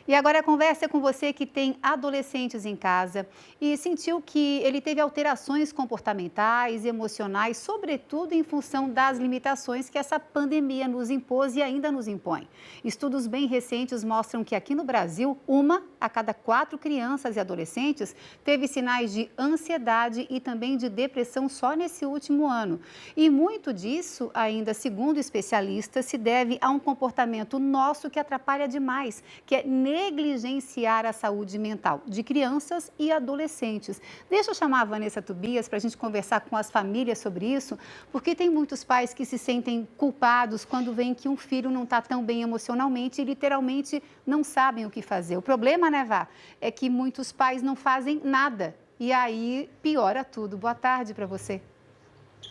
E agora a conversa é com você que tem adolescentes em casa e sentiu que ele teve alterações comportamentais, emocionais, sobretudo em função das limitações que essa pandemia nos impôs e ainda nos impõe. Estudos bem recentes mostram que aqui no Brasil, 1 a cada 4 crianças e adolescentes teve sinais de ansiedade e também de depressão só nesse último ano. E muito disso, ainda segundo especialistas, se deve a um comportamento nosso que atrapalha demais, que é negligenciar a saúde mental de crianças e adolescentes. Deixa eu chamar a Vanessa Tobias para a gente conversar com as famílias sobre isso, porque tem muitos pais que se sentem culpados quando veem que um filho não está tão bem emocionalmente e literalmente não sabem o que fazer. O problema, né, Vá, é que muitos pais não fazem nada e aí piora tudo. Boa tarde para você.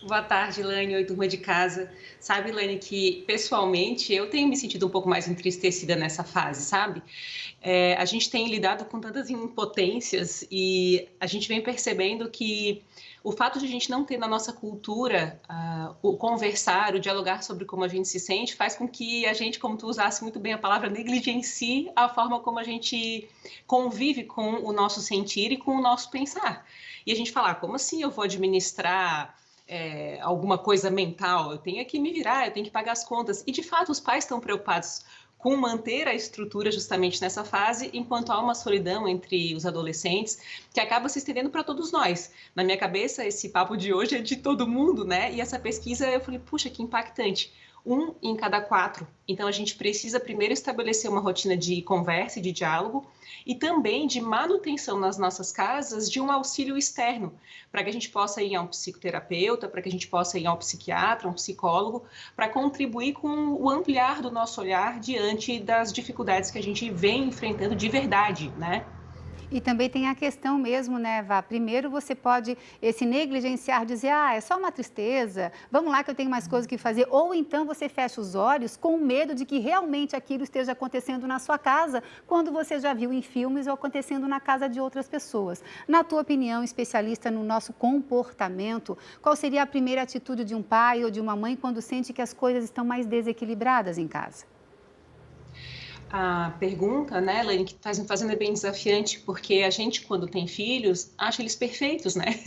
Boa tarde, Lane. Oi, turma de casa. Sabe, Lane, que pessoalmente eu tenho me sentido um pouco mais entristecida nessa fase, sabe? A gente tem lidado com tantas impotências e a gente vem percebendo que o fato de a gente não ter na nossa cultura o conversar, o dialogar sobre como a gente se sente, faz com que a gente, como tu usasse muito bem a palavra, negligencie a forma como a gente convive com o nosso sentir e com o nosso pensar. E a gente fala, como assim eu vou administrar alguma coisa mental, eu tenho que me virar, eu tenho que pagar as contas. E, de fato, os pais estão preocupados com manter a estrutura justamente nessa fase, enquanto há uma solidão entre os adolescentes que acaba se estendendo para todos nós. Na minha cabeça, esse papo de hoje é de todo mundo, né? E essa pesquisa, eu falei, puxa, que impactante. 1 em cada 4. Então, a gente precisa primeiro estabelecer uma rotina de conversa e de diálogo e também de manutenção nas nossas casas de um auxílio externo, para que a gente possa ir a um psicoterapeuta, para que a gente possa ir a um psiquiatra, um psicólogo, para contribuir com o ampliar do nosso olhar diante das dificuldades que a gente vem enfrentando de verdade, né? E também tem a questão mesmo, né, Vá? Primeiro você pode esse negligenciar, dizer, é só uma tristeza, vamos lá que eu tenho mais coisas que fazer. Ou então você fecha os olhos com medo de que realmente aquilo esteja acontecendo na sua casa, quando você já viu em filmes ou acontecendo na casa de outras pessoas. Na tua opinião, especialista no nosso comportamento, qual seria a primeira atitude de um pai ou de uma mãe quando sente que as coisas estão mais desequilibradas em casa? A pergunta, né, Elaine, que está me fazendo é bem desafiante, porque a gente, quando tem filhos, acha eles perfeitos, né?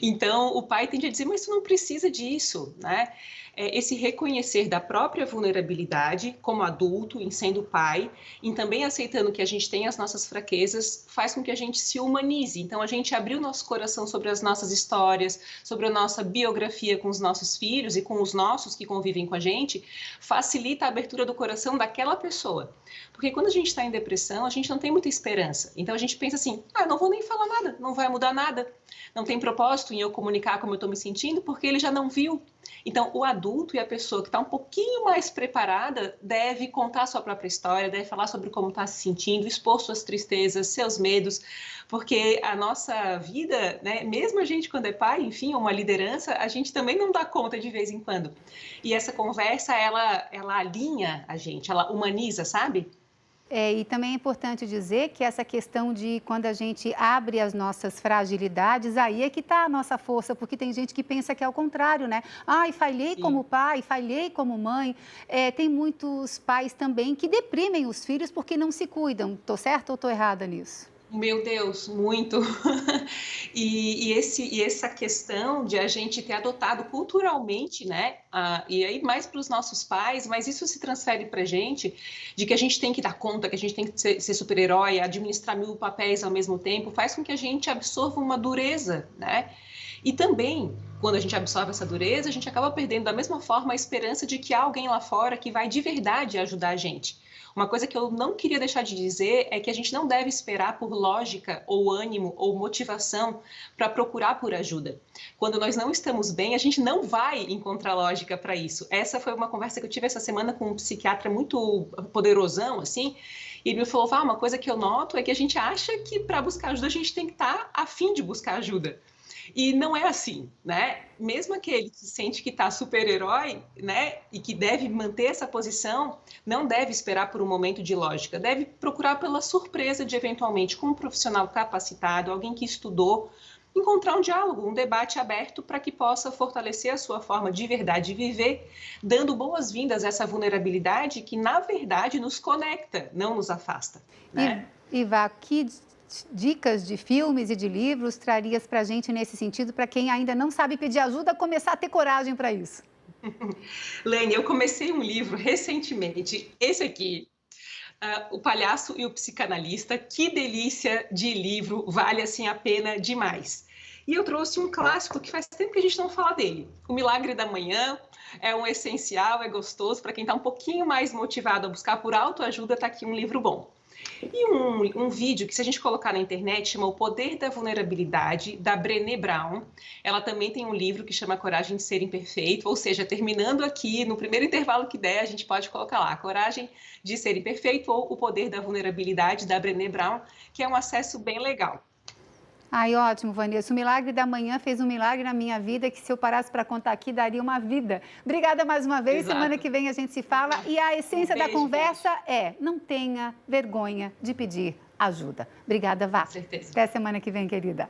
Então, o pai tende a dizer, mas tu não precisa disso, né? Esse reconhecer da própria vulnerabilidade como adulto, em sendo pai, e também aceitando que a gente tem as nossas fraquezas, faz com que a gente se humanize. Então, a gente abrir o nosso coração sobre as nossas histórias, sobre a nossa biografia com os nossos filhos e com os nossos que convivem com a gente, facilita a abertura do coração daquela pessoa. Porque quando a gente está em depressão, a gente não tem muita esperança. Então, a gente pensa assim, não vou nem falar nada, não vai mudar nada. Não tem propósito em eu comunicar como eu estou me sentindo, porque ele já não viu. Então, o adulto e a pessoa que está um pouquinho mais preparada deve contar a sua própria história, deve falar sobre como está se sentindo, expor suas tristezas, seus medos, porque a nossa vida, né, mesmo a gente quando é pai, enfim, uma liderança, a gente também não dá conta de vez em quando. E essa conversa, ela alinha a gente, ela humaniza, sabe? E também é importante dizer que essa questão de quando a gente abre as nossas fragilidades, aí é que está a nossa força, porque tem gente que pensa que é o contrário, né? Ai, falhei Sim. como pai, falhei como mãe. Tem muitos pais também que deprimem os filhos porque não se cuidam. Estou certa ou estou errada nisso? Meu Deus, muito. E essa questão de a gente ter adotado culturalmente, né? E aí mais para os nossos pais, mas isso se transfere para a gente, de que a gente tem que dar conta, que a gente tem que ser super-herói, administrar 1000 papéis ao mesmo tempo, faz com que a gente absorva uma dureza, né? E também, quando a gente absorve essa dureza, a gente acaba perdendo da mesma forma a esperança de que há alguém lá fora que vai de verdade ajudar a gente. Uma coisa que eu não queria deixar de dizer é que a gente não deve esperar por lógica ou ânimo ou motivação para procurar por ajuda. Quando nós não estamos bem, a gente não vai encontrar lógica para isso. Essa foi uma conversa que eu tive essa semana com um psiquiatra muito poderosão, assim, e ele me falou, uma coisa que eu noto é que a gente acha que para buscar ajuda a gente tem que estar a fim de buscar ajuda. E não é assim, né? Mesmo aquele que sente que está super-herói, né, e que deve manter essa posição, não deve esperar por um momento de lógica, deve procurar pela surpresa de, eventualmente, com um profissional capacitado, alguém que estudou, encontrar um diálogo, um debate aberto para que possa fortalecer a sua forma de verdade de viver, dando boas-vindas a essa vulnerabilidade que, na verdade, nos conecta, não nos afasta, né? Vá, que dicas de filmes e de livros trarias para a gente nesse sentido, para quem ainda não sabe pedir ajuda, começar a ter coragem para isso? Lene, eu comecei um livro recentemente, esse aqui, O Palhaço e o Psicanalista. Que delícia de livro, vale assim a pena demais. E eu trouxe um clássico que faz tempo que a gente não fala dele. O Milagre da Manhã é um essencial, é gostoso. Para quem está um pouquinho mais motivado a buscar por autoajuda, está aqui um livro bom. E um vídeo que, se a gente colocar na internet, chama O Poder da Vulnerabilidade, da Brené Brown. Ela também tem um livro que chama Coragem de Ser Imperfeito, ou seja, terminando aqui, no primeiro intervalo que der, a gente pode colocar lá, Coragem de Ser Imperfeito ou O Poder da Vulnerabilidade, da Brené Brown, que é um acesso bem legal. Ai, ótimo, Vanessa. O milagre da manhã fez um milagre na minha vida que, se eu parasse para contar aqui, daria uma vida. Obrigada mais uma vez. Exato. Semana que vem a gente se fala. E a essência da conversa beijo. é: não tenha vergonha de pedir ajuda. Obrigada, Vá. Com certeza. Até semana que vem, querida.